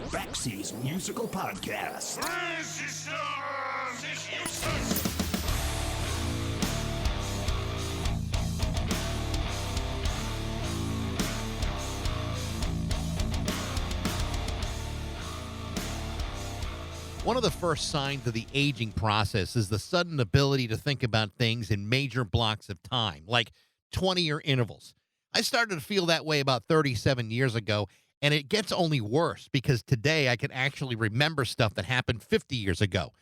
Backseas Musical Podcast. One of the first signs of the aging process is the sudden ability to think about things in major blocks of time, like 20-year intervals. I started to feel that way about 37 years ago, and it gets only worse because today I can actually remember stuff that happened 50 years ago.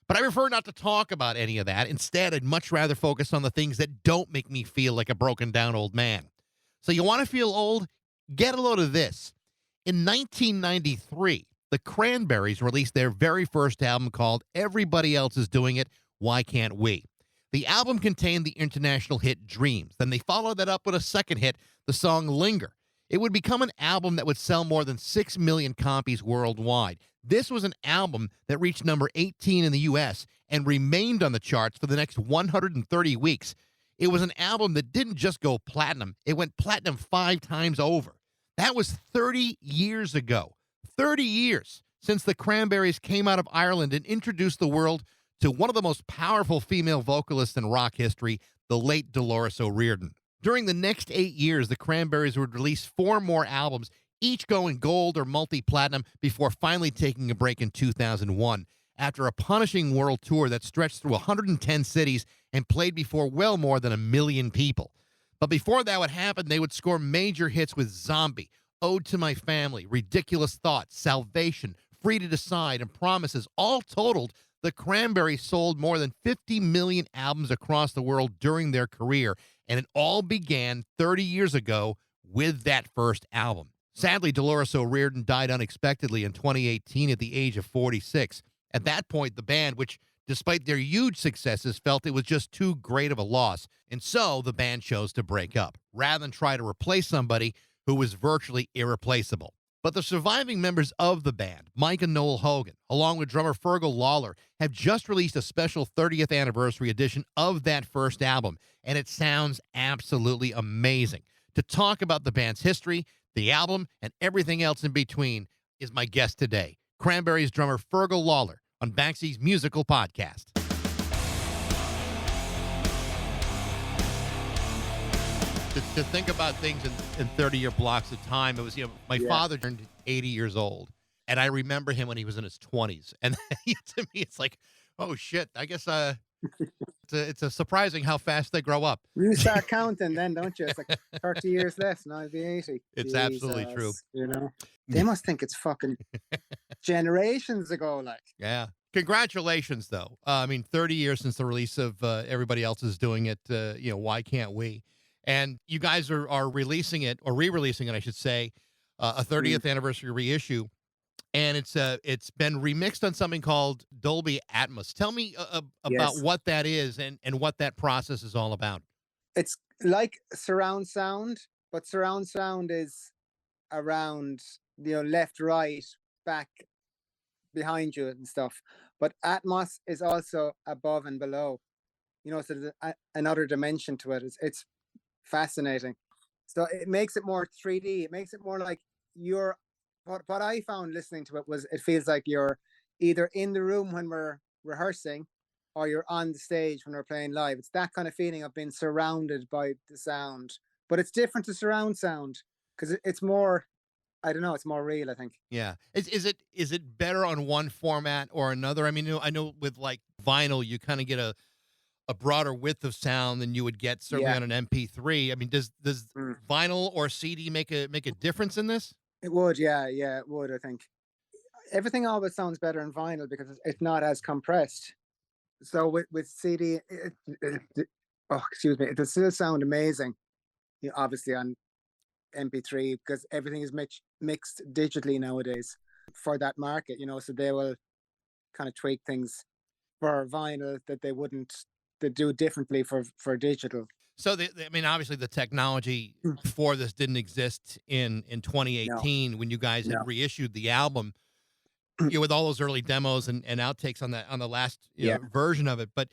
But I prefer not to talk about any of that. Instead, I'd much rather focus on the things that don't make me feel like a broken down old man. So you want to feel old? Get a load of this. In 1993, the Cranberries released their very first album called Everybody Else Is Doing It, Why Can't We? The album contained the international hit Dreams. Then they followed that up with a second hit, the song Linger. It would become an album that would sell more than 6 million copies worldwide. This was an album that reached number 18 in the U.S. and remained on the charts for the next 130 weeks. It was an album that didn't just go platinum, it went platinum 5 times over. That was 30 years ago. 30 years since the Cranberries came out of Ireland and introduced the world to one of the most powerful female vocalists in rock history, the late Dolores O'Riordan. During the next 8 years, the Cranberries would release 4 more albums, each going gold or multi-platinum before finally taking a break in 2001 after a punishing world tour that stretched through 110 cities and played before well more than 1 million people. But before that would happen, they would score major hits with Zombie, Ode to My Family, Ridiculous Thoughts, Salvation, Free to Decide, and Promises. All totaled, the Cranberries sold more than 50 million albums across the world during their career, and it all began 30 years ago with that first album. Sadly, Dolores O'Riordan died unexpectedly in 2018 at the age of 46. At that point, the band, which despite their huge successes, felt it was just too great of a loss, and so the band chose to break up, rather than try to replace somebody who was virtually irreplaceable. But the surviving members of the band, Mike and Noel Hogan, along with drummer Fergal Lawlor, have just released a special 30th anniversary edition of that first album, and it sounds absolutely amazing. To talk about the band's history, the album, and everything else in between is my guest today, Cranberries drummer Fergal Lawlor on Backseas Musical Podcast. To think about things in 30-year blocks of time, it was, my father turned 80 years old, and I remember him when he was in his 20s. And to me, it's like, oh, shit, I guess it's a surprising how fast they grow up. You start counting then, don't you? It's like 30 years less, and I'll be 80. It's absolutely true. They must think it's fucking generations ago, like. Yeah. Congratulations, though. 30 years since the release of Everybody Else Is Doing It, Why Can't We? And you guys are releasing it, or re-releasing it, I should say, a 30th anniversary reissue. And it's been remixed on something called Dolby Atmos. Tell me about what that is and what that process is all about. It's like surround sound, but surround sound is around, left, right, back, behind you and stuff. But Atmos is also above and below. So there's another dimension to it. It's fascinating. So it makes it more 3D. It makes it more like what I found listening to it was it feels like you're either in the room when we're rehearsing or you're on the stage when we're playing live. It's that kind of feeling of being surrounded by the sound. But it's different to surround sound because it's more, I don't know, it's more real, I think. Yeah. Is it better on one format or another? I mean, I know with like vinyl, you kind of get a broader width of sound than you would get certainly on an MP3. I mean, does vinyl or CD make a difference in this? It would, yeah, it would, I think. Everything always sounds better in vinyl because it's not as compressed. So with CD, it'll still sound amazing, obviously on MP3 because everything is mixed digitally nowadays for that market, so they will kind of tweak things for vinyl that they do differently for digital. So, obviously the technology for this didn't exist in 2018 when you guys had reissued the album, with all those early demos and outtakes on the last version of it. But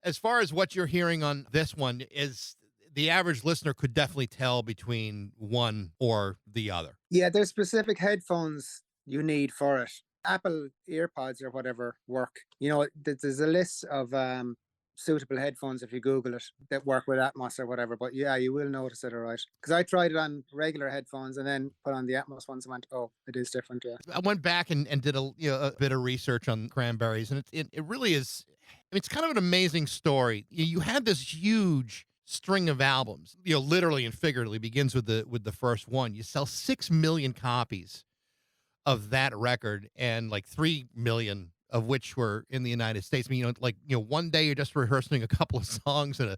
as far as what you're hearing on this one, is the average listener could definitely tell between one or the other. Yeah, there's specific headphones you need for it. Apple earpods or whatever work. You know, there's a list of suitable headphones if you Google it that work with Atmos or whatever. But yeah, you will notice it, all right. Because I tried it on regular headphones and then put on the Atmos ones and went, oh, it is different. Yeah. I went back and did a bit of research on Cranberries, and it really is. I mean, it's kind of an amazing story. You had this huge string of albums, literally and figuratively. Begins with the first one. You sell 6 million copies of that record, and like 3 million of which were in the United States. I mean, one day you're just rehearsing a couple of songs in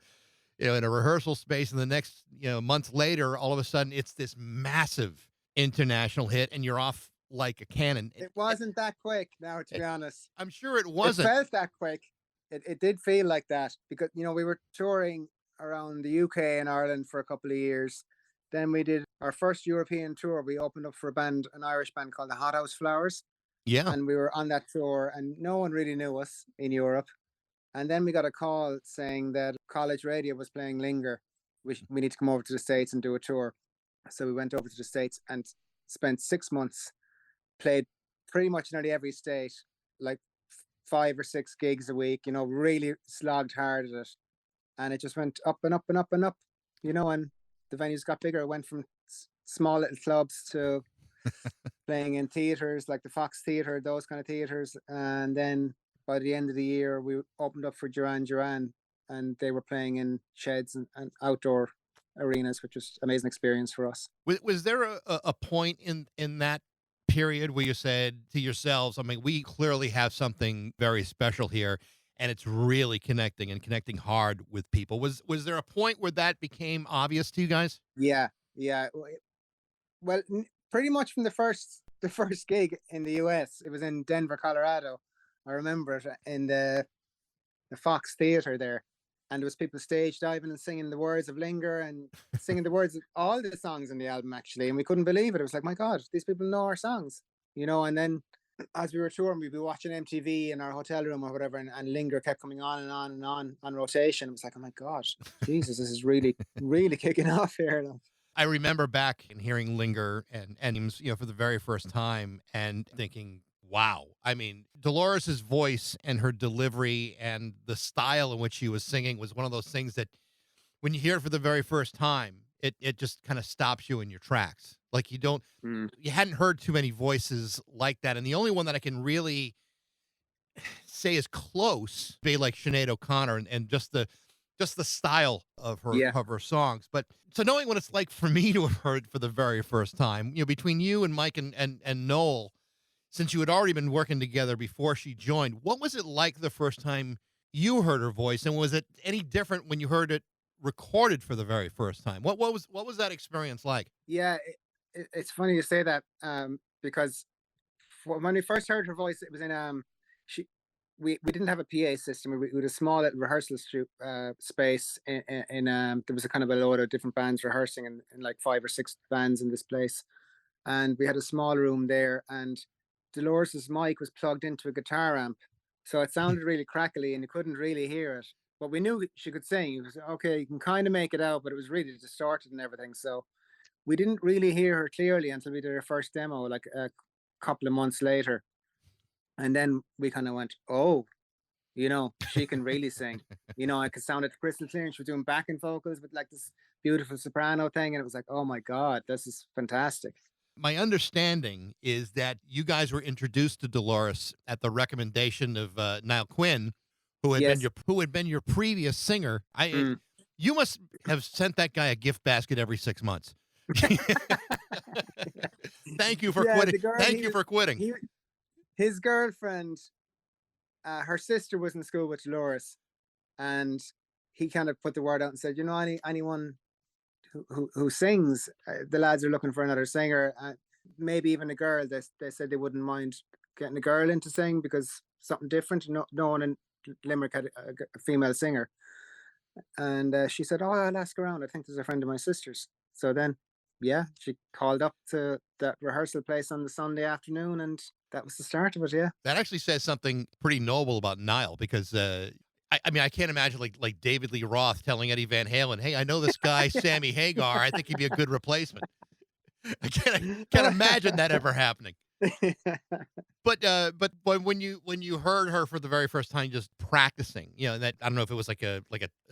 a rehearsal space, and the next months later, all of a sudden it's this massive international hit, and you're off like a cannon. It wasn't that quick, now, to be honest. I'm sure it wasn't. It felt that quick. It did feel like that because we were touring around the UK and Ireland for a couple of years. Then we did our first European tour. We opened up for an Irish band called the Hothouse Flowers. Yeah. And we were on that tour, and no one really knew us in Europe. And then we got a call saying that college radio was playing Linger. We need to come over to the States and do a tour. So we went over to the States and spent 6 months, played pretty much nearly every state, like 5 or 6 gigs a week, really slogged hard at it. And it just went up and up and up and up, and the venues got bigger. It went from small little clubs to playing in theaters like the Fox Theatre, those kind of theaters. And then by the end of the year, we opened up for Duran Duran, and they were playing in sheds and outdoor arenas, which was an amazing experience for us. Was there a point in that period where you said to yourselves, I mean, we clearly have something very special here, and it's really connecting hard with people? Was there a point where that became obvious to you guys? Yeah. Well, pretty much from the first gig in the US. It was in Denver, Colorado. I remember it in the Fox Theatre there. And there was people stage diving and singing the words of Linger and singing the words of all the songs in the album, actually. And we couldn't believe it. It was like, my God, these people know our songs, And then as we were touring, we'd be watching MTV in our hotel room or whatever, and Linger kept coming on and on and on rotation. It was like, oh my gosh, Jesus, this is really, really kicking off here. I remember back and hearing Linger and for the very first time and thinking, wow. I mean, Dolores's voice and her delivery and the style in which she was singing was one of those things that when you hear it for the very first time, it just kind of stops you in your tracks. Like you hadn't heard too many voices like that. And the only one that I can really say is close, be like Sinead O'Connor and just the style of her songs. But so knowing what it's like for me to have heard for the very first time, between you and Mike and Noel, since you had already been working together before she joined, what was it like the first time you heard her voice? And was it any different when you heard it recorded for the very first time? What was that experience like? Yeah, it's funny you say that because when we first heard her voice, it was in we didn't have a PA system. We had a small little rehearsal space in there was a kind of a load of different bands rehearsing in like 5 or 6 bands in this place. And we had a small room there, and Dolores's mic was plugged into a guitar amp. So it sounded really crackly and you couldn't really hear it. But we knew she could sing. It was okay, you can kind of make it out, but it was really distorted and everything. So we didn't really hear her clearly until we did her first demo, like a couple of months later. And then we kind of went, oh, she can really sing. I could sound it crystal clear, and she was doing backing vocals with like this beautiful soprano thing. And it was like, oh my God, this is fantastic. My understanding is that you guys were introduced to Dolores at the recommendation of Niall Quinn, who had been your previous singer. You must have sent that guy a gift basket every 6 months. Thank you for quitting. Thank you for quitting. His girlfriend, her sister was in school with Dolores, and he kind of put the word out and said, anyone who sings, the lads are looking for another singer, maybe even a girl. They said they wouldn't mind getting a girl in to sing because something different. No one in Limerick had a female singer. And she said, oh, I'll ask around. I think there's a friend of my sister's. So then, she called up to that rehearsal place on the Sunday afternoon, and that was the start of it. Yeah. That actually says something pretty noble about Niall, because I mean, I can't imagine like David Lee Roth telling Eddie Van Halen, hey, I know this guy, Sammy Hagar. I think he'd be a good replacement. I can't imagine that ever happening. But when you heard her for the very first time, just practicing, that I don't know if it was an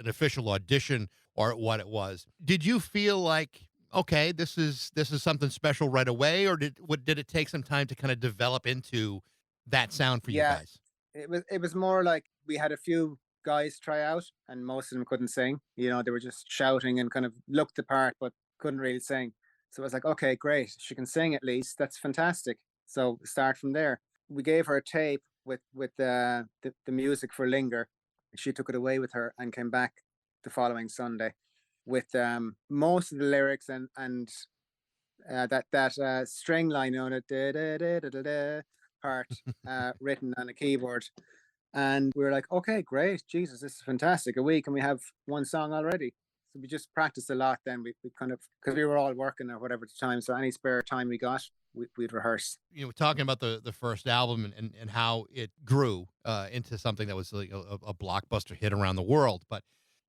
official audition or what it was. Did you feel like, okay, this is something special right away, or did it take some time to kind of develop into that sound for you Yeah, guys? it was more like we had a few guys try out, and most of them couldn't sing. They were just shouting and kind of looked the part, but couldn't really sing. So it was like, okay, great, she can sing at least. That's fantastic. So start from there. We gave her a tape with the music for Linger. She took it away with her and came back the following Sunday with most of the lyrics and that string line on it, da, da, da, da, da, da, part written on a keyboard. And we were like, okay, great, Jesus, this is fantastic. A week and we have one song already. So we just practiced a lot. Then we kind of, because we were all working or whatever at the time, so any spare time we got, we'd rehearse. Talking about the first album and how it grew into something that was like a blockbuster hit around the world. But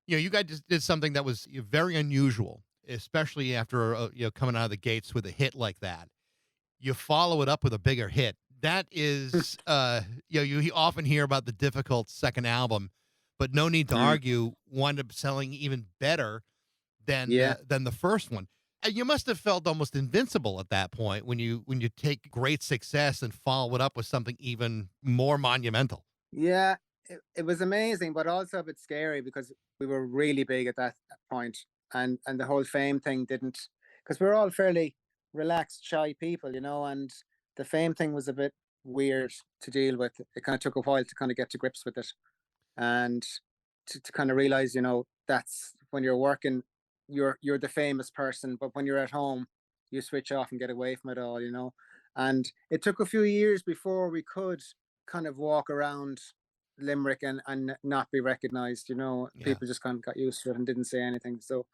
you guys just did something that was very unusual, especially after coming out of the gates with a hit like that. You follow it up with a bigger hit. That is, you often hear about the difficult second album, but no need to Mm, argue, wound up selling even better yeah. than the first one. And you must have felt almost invincible at that point when you take great success and follow it up with something even more monumental. Yeah, it was amazing, but also a bit scary because we were really big at that point, and the whole fame thing didn't, because we were all fairly relaxed, shy people, and the fame thing was a bit weird to deal with. It kind of took a while to kind of get to grips with it, and to kind of realize, that's when you're working, you're the famous person, but when you're at home, you switch off and get away from it all. And it took a few years before we could kind of walk around Limerick and not be recognized. Yeah. People just kind of got used to it and didn't say anything. So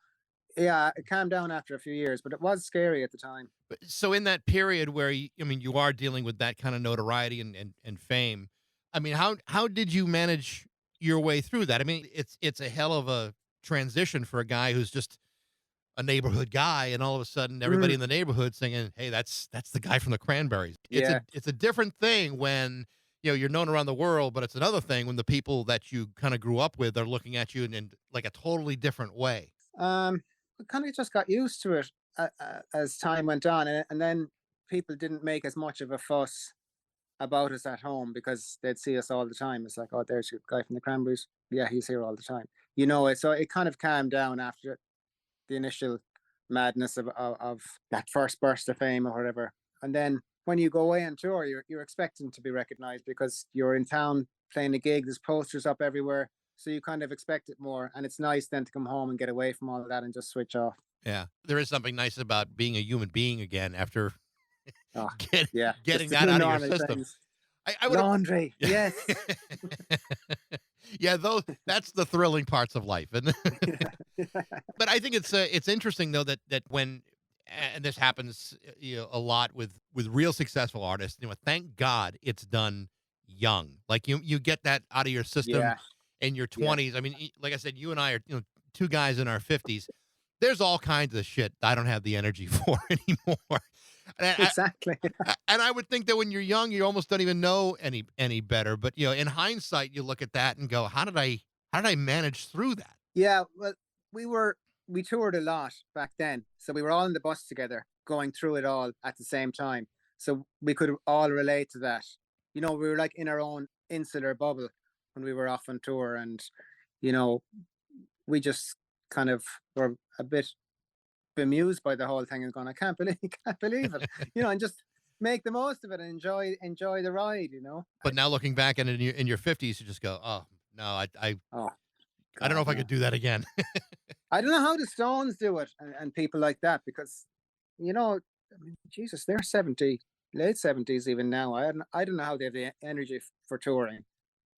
yeah, it calmed down after a few years, but it was scary at the time. But so in that period where you are dealing with that kind of notoriety and fame, I mean, how did you manage your way through that? I mean, it's a hell of a transition for a guy who's just a neighborhood guy, and all of a sudden everybody Mm, in the neighborhood singing, "Hey, that's the guy from the Cranberries." yeah, It's a different thing when you're known around the world, but it's another thing when the people that you kind of grew up with are looking at you in like a totally different way. we kind of just got used to it as time went on, and then people didn't make as much of a fuss about us at home because they'd see us all the time. It's like, oh, there's your guy from the Cranberries. Yeah, he's here all the time. So it kind of calmed down after the initial madness of that first burst of fame or whatever. And then when you go away on tour, you're expecting to be recognized because you're in town playing a gig. There's posters up everywhere, so you kind of expect it more. And it's nice then to come home and get away from all of that and just switch off. Yeah, there is something nice about being a human being again after Oh, get, yeah, just getting to that do out of your normal system. things. I would Laundry, yes. Yeah, that's the thrilling parts of life, and but I think it's interesting though that when and this happens a lot with real successful artists. Thank God it's done young. Like you get that out of your system Yeah, in your yeah, 20s. I mean, like I said, you and I are two guys in our 50s. There's all kinds of shit I don't have the energy for anymore. And exactly. and I would think that when you're young, you almost don't even know any better. But in hindsight, you look at that and go, how did I manage through that? Yeah, well, we toured a lot back then, so we were all in the bus together, going through it all at the same time. So we could all relate to that. We were like in our own insular bubble when we were off on tour, and you know, we just kind of were a bit bemused by the whole thing and going, I can't believe, can't believe it, and just make the most of it and enjoy the ride. But now looking back at it in your 50s, you just go, oh no, Oh I don't know God, if I no. could do that again. I don't know how the Stones do it and people like that because, I mean, Jesus, they're 70, late 70s even now. I don't know how they have the energy for touring.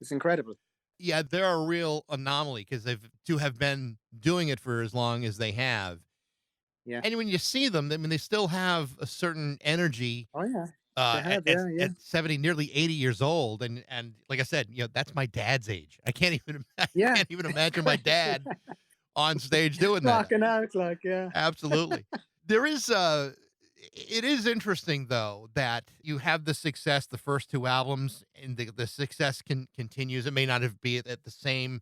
It's incredible. Yeah, they're a real anomaly because they've to have been doing it for as long as they have. Yeah. And when you see them, I mean, they still have a certain energy Oh, yeah. They at, have. at, Yeah. Yeah. at 70, nearly 80 years old. And like I said, that's my dad's age. I can't even I Yeah. can't even imagine my dad on stage doing that. Rocking out like, yeah. Absolutely. There is It is interesting though that you have the success the first two albums, and the success continues. It may not have be at the same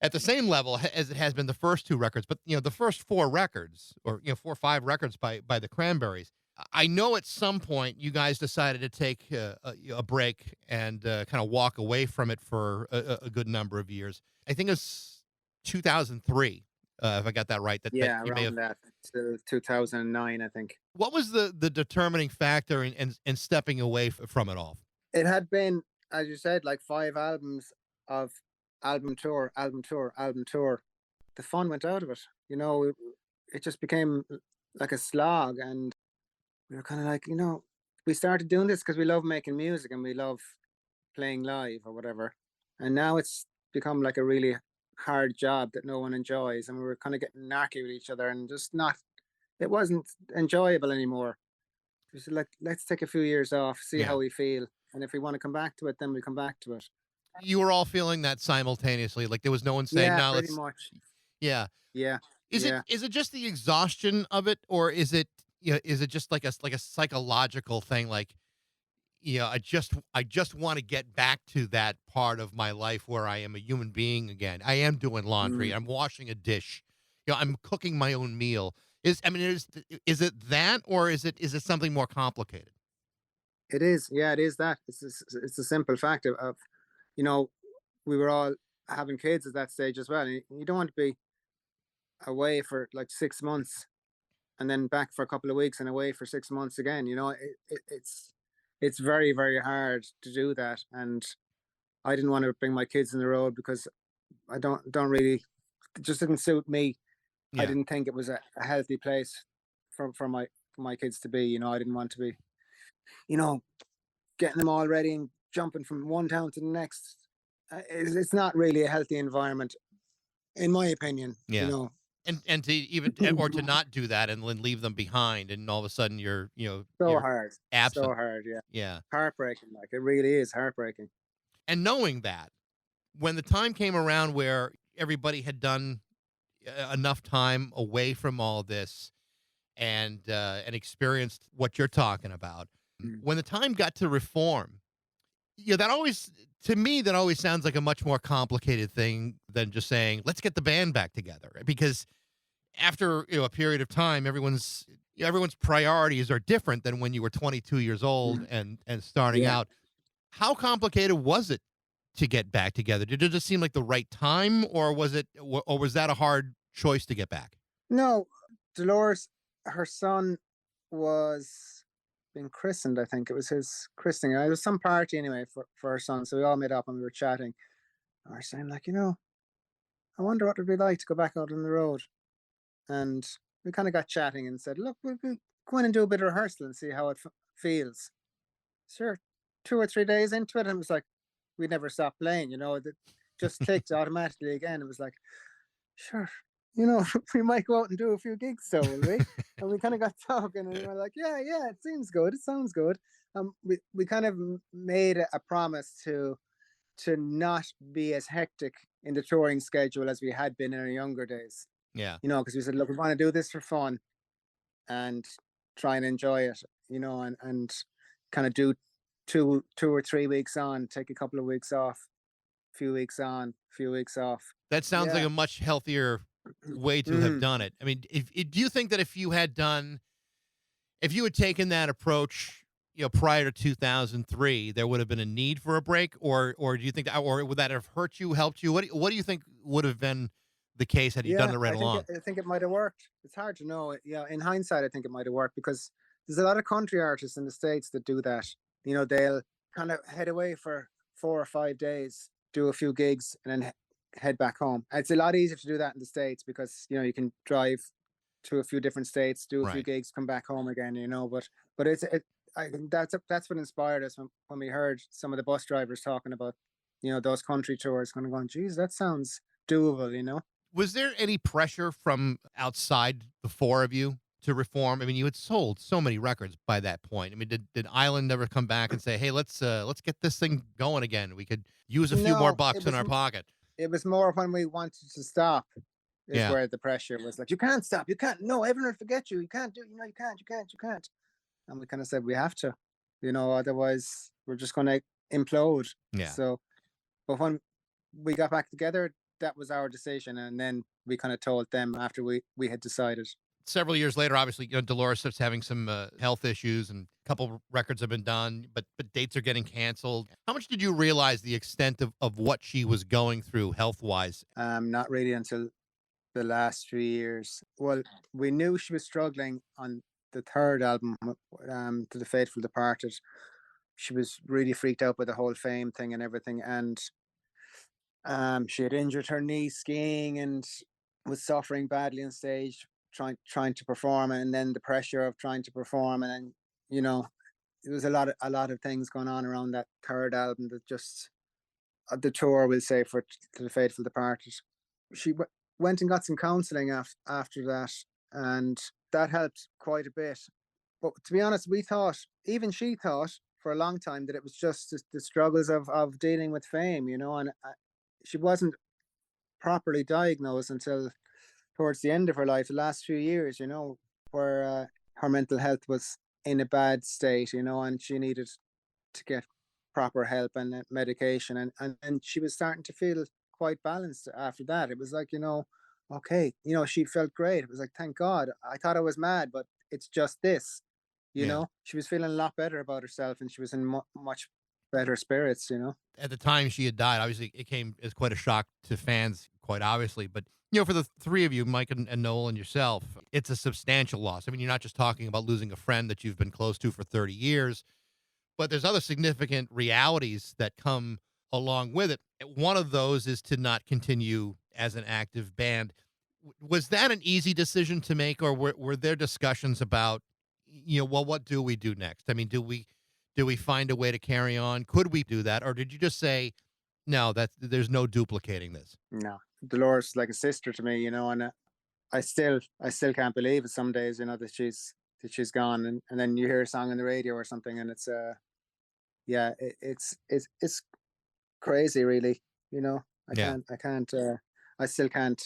level as it has been the first two records, but the first four records, or 4 or 5 records by the Cranberries. I know at some point you guys decided to take a break and kind of walk away from it for a good number of years. I think it's 2003, if I got that right. That Yeah, you may have. around that to 2009, I think. What was the determining factor in stepping away from it all? It had been, as you said, like 5 albums of album tour, album tour, album tour. The fun went out of it. It just became like a slog, and we were kind of like, we started doing this because we love making music and we love playing live or whatever. And now it's become like a really hard job that no one enjoys, and we were kind of getting narky with each other and just not. It wasn't enjoyable anymore. We said, like, let's take a few years off, see Yeah. how we feel, and if we want to come back to it, then we come back to it. You were all feeling that simultaneously. Like there was no one saying, Yeah, "No, pretty let's." much. Yeah. Yeah, Is it yeah. is it just the exhaustion of it, or is it just like a psychological thing? Like, I just want to get back to that part of my life where I am a human being again. I am doing laundry. Mm. I'm washing a dish. I'm cooking my own meal. Is it that, or is it something more complicated? It is. Yeah, it is that. It's a simple fact of, you know, we were all having kids at that stage as well. And you don't want to be away for like 6 months and then back for a couple of weeks and away for 6 months again. It's very, very hard to do that. And I didn't want to bring my kids in the road because I don't really, it just didn't suit me. I Yeah. didn't think it was a healthy place for my kids to be. I didn't want to be, you know, getting them all ready and jumping from one town to the next. It's not really a healthy environment, in my opinion. Yeah. And to even or to not do that and then leave them behind, and all of a sudden So you're hard, so absent. hard. Yeah, Yeah. heartbreaking. Like it really is heartbreaking. And knowing that, when the time came around where everybody had done enough time away from all this and experienced what you're talking about, Mm. when the time got to reform, that always, to me, that always sounds like a much more complicated thing than just saying, let's get the band back together. Right? Because after a period of time, everyone's priorities are different than when you were 22 years old and starting Yeah. out. How complicated was it to get back together? Did it just seem like the right time, or was that a hard choice to get back? No, Dolores, her son was being christened. I think it was his christening. It was some party anyway for her son. So we all met up and we were chatting. And we were saying, like, I wonder what it would be like to go back out on the road. And we kind of got chatting and said, look, we'll go in and do a bit of rehearsal and see how it feels. Sure, 2 or 3 days into it, and it was like we never stopped playing. That just clicked automatically again. It was like, sure, we might go out and do a few gigs, so will we? And we kind of got talking, and we were like, yeah, it seems good. It sounds good. We kind of made a promise to not be as hectic in the touring schedule as we had been in our younger days. Yeah. Because we said, look, we want to do this for fun and try and enjoy it, and kind of do 2 or 3 weeks on, take a couple of weeks off, few weeks on, few weeks off. That sounds like Yeah. a much healthier way to have done it. I mean, do you think that if you had taken that approach, prior to 2003, there would have been a need for a break, or do you think or would that have hurt you, helped you? What do you think would have been the case had you done Yeah, it right I think along? I think it might have worked. It's hard to know. Yeah, in hindsight, I think it might have worked because there's a lot of country artists in the States that do that. They'll kind of head away for 4 or 5 days, do a few gigs, and then head back home. And it's a lot easier to do that in the States because you can drive to a few different states, do a few Right. gigs, come back home again. But I think that's what inspired us when we heard some of the bus drivers talking about those country tours. Kind of going, geez, that sounds doable. Was there any pressure from outside the four of you to reform? I mean, you had sold so many records by that point. I mean, did Island never come back and say, "Hey, let's get this thing going again. We could use a few more No, bucks in our pocket." it was more when we wanted to stop is Yeah. where the pressure was like, you can't stop, you can't, no, everyone will forget you, you can't do, you can't. And we kind of said we have to, otherwise we're just going to implode. Yeah. So, but when we got back together, that was our decision, and then we kind of told them after we had decided. Several years later, obviously, Dolores starts having some health issues, and a couple records have been done, but dates are getting canceled. How much did you realize the extent of what she was going through health wise? Not really until the last 3 years. Well, we knew she was struggling on the third album, To the Faithful Departed. She was really freaked out by the whole fame thing and everything, and she had injured her knee skiing and was suffering badly on stage, trying to perform, and then the pressure of trying to perform, and then you know there was a lot of things going on around that third album that just the tour, we'll say, for To the Faithful Departed. She went and got some counselling after that, and that helped quite a bit. But to be honest, we thought, even she thought for a long time, that it was just the struggles of dealing with fame, and she wasn't properly diagnosed until towards the end of her life, the last few years, where her mental health was in a bad state, and she needed to get proper help and medication. And she was starting to feel quite balanced after that. It was like, okay, she felt great. It was like, thank God. I thought I was mad, but it's just this, Yeah. She was feeling a lot better about herself, and she was in much better spirits. At the time she had died, obviously it came as quite a shock to fans, quite obviously. But for the three of you, Mike and Noel and yourself, it's a substantial loss. I mean, you're not just talking about losing a friend that you've been close to for 30 years, but there's other significant realities that come along with it. One of those is to not continue as an active band. Was that an easy decision to make, or were there discussions about, well, what do we do next? I mean, do we find a way to carry on? Could we do that, or did you just say, no, there's no duplicating this? No, Dolores is like a sister to me, and I still can't believe it some days, that she's gone, and then you hear a song on the radio or something, and it's yeah, it's crazy, really. I Yeah. I still can't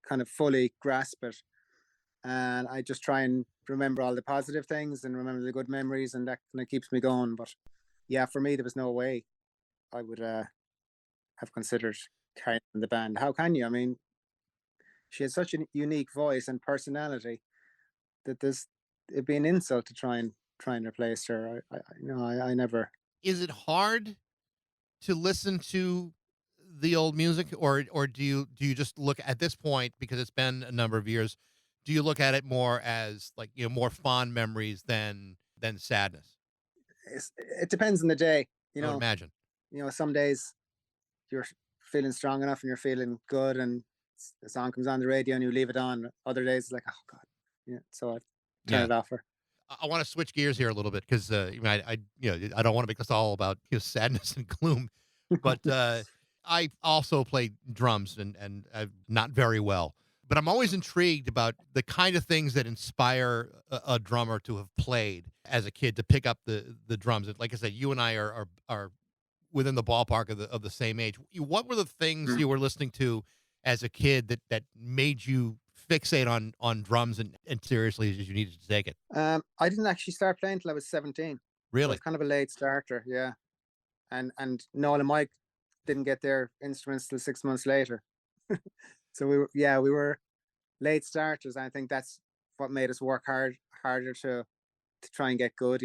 kind of fully grasp it, and I just try and remember all the positive things and remember the good memories, and that kind of keeps me going. But yeah, for me, there was no way I would have considered carrying on the band. How can you? I mean, she has such a unique voice and personality that it'd be an insult to try and replace her. I never. Is it hard to listen to the old music, or do you just look at this point, because it's been a number of years, do you look at it more as like, more fond memories than sadness? It depends on the day. I would imagine. Some days you're feeling strong enough and you're feeling good, and the song comes on the radio and you leave it on. Other days it's like, oh God, yeah. So I turn Yeah. it off. Or I want to switch gears here a little bit, because I don't want to make this all about sadness and gloom, but I also play drums, and not very well. But I'm always intrigued about the kind of things that inspire a drummer to have played as a kid, to pick up the drums. And like I said, you and I are within the ballpark of the same age. What were the things Mm. you were listening to as a kid that made you fixate on drums, and seriously as you needed to take it? I didn't actually start playing till I was 17. I Really? was kind of a late starter, yeah. And Noel and Mike didn't get their instruments till 6 months later. So we were late starters. I think that's what made us work harder to try and get good.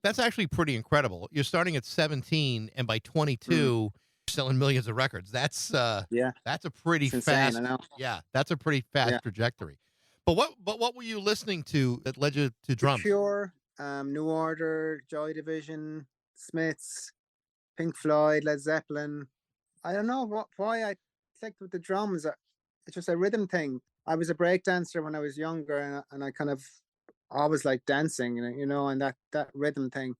That's actually pretty incredible. You're starting at 17, and by Mm, 22, selling millions of records. yeah, That's a pretty it's insane. I fast, know. yeah, that's a pretty Yeah, fast trajectory. But what were you listening to that led you to The drums? Cure, New Order, Joy Division, Smiths, Pink Floyd, Led Zeppelin. I don't know why I clicked with the drums. It's just a rhythm thing. I was a break dancer when I was younger, and I kind of always liked dancing, and that rhythm thing.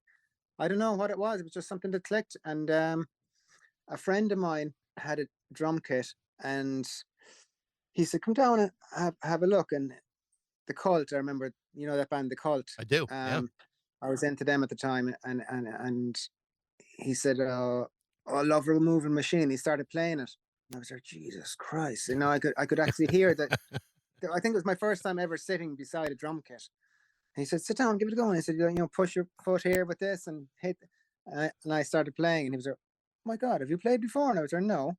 I don't know what it was. It was just something that clicked. And a friend of mine had a drum kit, and he said, "Come down and have a look." And the Cult, I remember, that band, the Cult. I do. Yeah. Um, I was into them at the time, and he said, "Oh, I love Moving Machine." He started playing it, And I was like, Jesus Christ. I could actually hear that. I think it was my first time ever sitting beside a drum kit. And he said, sit down, give it a go. And I said, push your foot here with this and hit. And I started playing. And he was like, oh my God, have you played before? And I was like, no.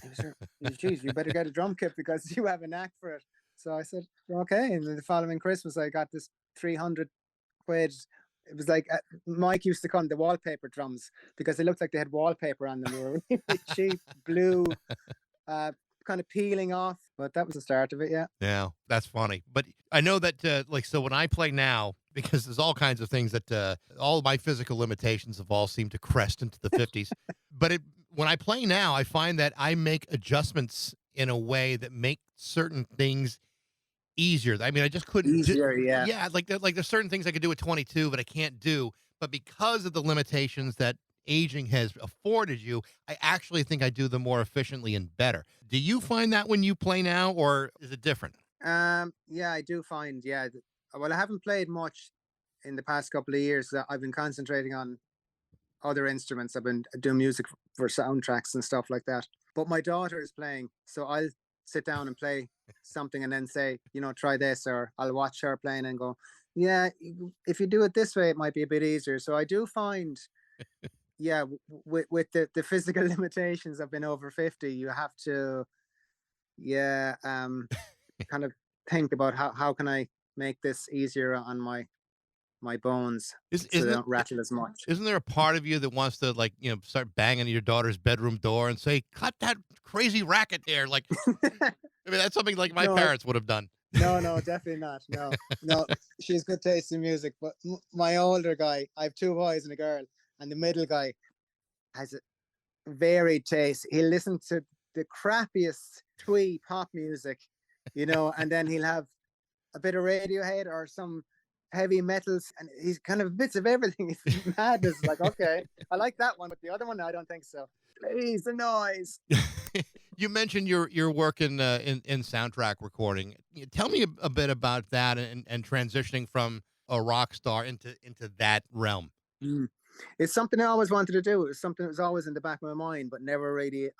He was like, geez, you better get a drum kit because you have a knack for it. So I said, okay. And then the following Christmas, I got this 300 quid. It was like Mike used to call them the wallpaper drums because they looked like they had wallpaper on them. They were really cheap, blue, kind of peeling off. But that was the start of it, yeah. Yeah, that's funny. But I know that, so when I play now, because there's all kinds of things that all of my physical limitations have all seemed to crest into the 50s. But when I play now, I find that I make adjustments in a way that make certain things easier. I mean, I just couldn't Easier, yeah. yeah, like there's certain things I could do at 22 but I can't do. But because of the limitations that aging has afforded you, I actually think I do them more efficiently and better. Do you find that when you play now, or is it different? Yeah, I do find, yeah. Well, I haven't played much in the past couple of years. I've been concentrating on other instruments. I've been doing music for soundtracks and stuff like that. But my daughter is playing, so I'll sit down and play something and then say, try this, or I'll watch her playing and go, yeah, if you do it this way, it might be a bit easier. So I do find, yeah, with the physical limitations of being over 50, you have to, yeah, kind of think about how can I make this easier on my bones Is, so they isn't don't it, rattle as much. isn't there a part of you that wants to, like, start banging your daughter's bedroom door and say, cut that crazy racket there? Like, I mean, that's something like my No, parents would have done. no, definitely not. No, no, she's good taste in music. But my older guy, I have two boys and a girl, and the middle guy has a varied taste. He'll listen to the crappiest twee pop music, and then he'll have a bit of Radiohead or some heavy metals, and he's kind of bits of everything. It's madness. Like, okay, I like that one, but the other one, I don't think so. Please, the noise. You mentioned your work in soundtrack recording. Tell me a bit about that and transitioning from a rock star into that realm. Mm. It's something I always wanted to do. It was something that was always in the back of my mind, but I never really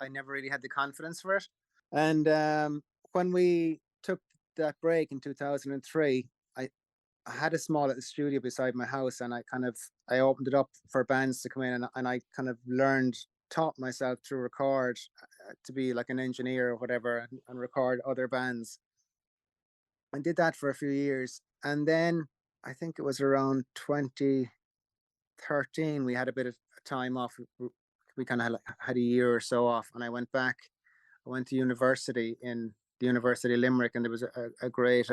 had the confidence for it. And when we took that break in 2003, I had a small little studio beside my house, and I opened it up for bands to come in, and I kind of taught myself to record, to be like an engineer or whatever, and record other bands. I did that for a few years, and then I think it was around 2013 we had a bit of time off. We kind of had a year or so off, and I went back. I went to university in the University of Limerick, and there was a great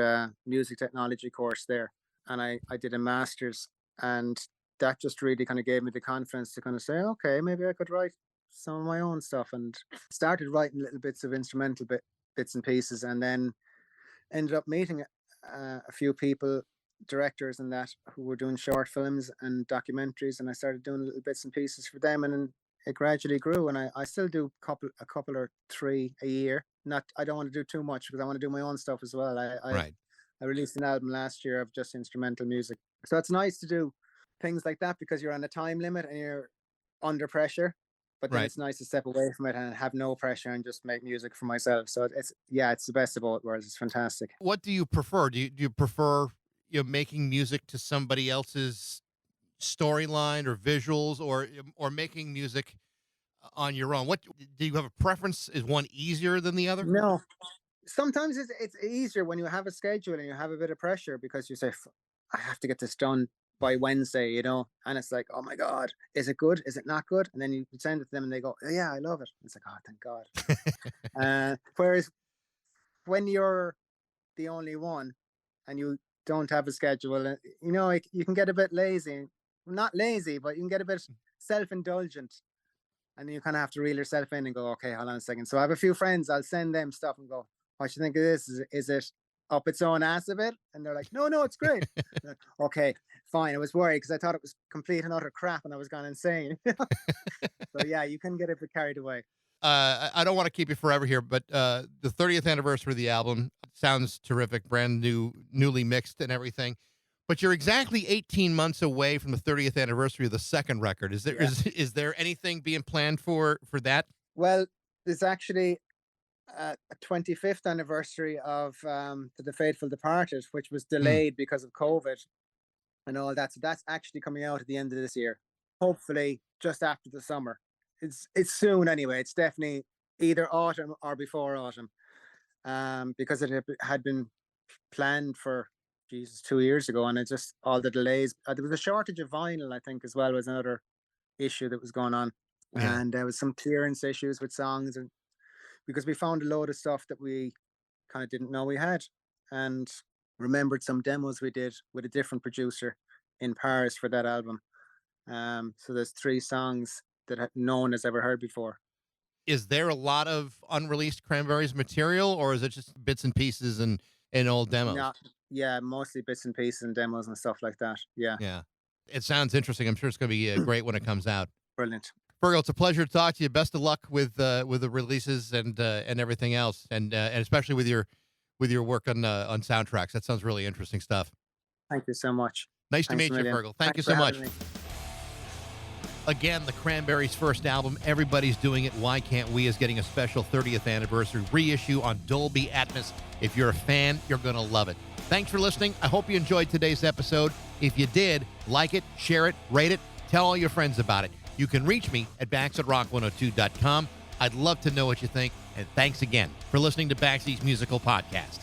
music technology course there, and I did a master's, and that just really kind of gave me the confidence to kind of say, okay, maybe I could write some of my own stuff, and started writing little bits of instrumental bits and pieces, and then ended up meeting a few people, directors and that, who were doing short films and documentaries, and I started doing little bits and pieces for them, and then it gradually grew, and I still do a couple or three a year. Not I don't want to do too much because I want to do my own stuff as well. Right. I released an album last year of just instrumental music, so it's nice to do things like that because you're on a time limit and you're under pressure. But then Right. it's nice to step away from it and have no pressure and just make music for myself. So it's the best of both worlds. It's fantastic. What do you prefer? Do you prefer making music to somebody else's storyline or visuals, or making music on your own? What do you have a preference? Is one easier than the other? No, sometimes it's easier when you have a schedule and you have a bit of pressure because you say, I have to get this done by Wednesday, and it's like, oh my God, is it good? Is it not good? And then you send it to them and they go, yeah, I love it. It's like, oh, thank God. Whereas when you're the only one and you don't have a schedule, you can get a bit lazy. Not lazy, but you can get a bit self-indulgent, and then you kind of have to reel yourself in and go, okay, hold on a second. So I have a few friends, I'll send them stuff and go, what you think of this? Is it up its own ass a bit? And they're like, no, it's great. Like, okay, fine. I was worried because I thought it was complete and utter crap and I was gone insane. So yeah, you can get a bit carried away. I don't want to keep you forever here, but the 30th anniversary of the album sounds terrific, brand new, newly mixed and everything. But you're exactly 18 months away from the 30th anniversary of the second record. Is there Yeah. is there anything being planned for that? Well, there's actually a 25th anniversary of the Faithful Departed, which was Mm, delayed because of COVID and all that. So that's actually coming out at the end of this year. Hopefully, just after the summer. It's soon anyway. It's definitely either autumn or before autumn, because it had been planned for Jesus 2 years ago, and it just all the delays. There was a shortage of vinyl, I think, as well was another issue that was going on, yeah. and there was some clearance issues with songs, and because we found a load of stuff that we kind of didn't know we had, and remembered some demos we did with a different producer in Paris for that album. So there's 3 songs that no one has ever heard before. Is there a lot of unreleased Cranberries material, or is it just bits and pieces and old demos? Not, yeah, mostly bits and pieces and demos and stuff like that. Yeah, Yeah. It sounds interesting. I'm sure it's going to be great when it comes out. brilliant. Fergal, it's a pleasure to talk to you. Best of luck with the releases and everything else, and especially with your work on soundtracks. That sounds really interesting stuff. Thank you so much. Nice to Thanks a meet you, million. Fergal. Thank you Thanks for so much. having me. Again, the Cranberries' first album, Everybody's Doing It, Why Can't We, is getting a special 30th anniversary reissue on Dolby Atmos. If you're a fan, you're going to love it. Thanks for listening. I hope you enjoyed today's episode. If you did, like it, share it, rate it, tell all your friends about it. You can reach me at bax@rock102.com. I'd love to know what you think, and thanks again for listening to Baxy's Musical Podcast.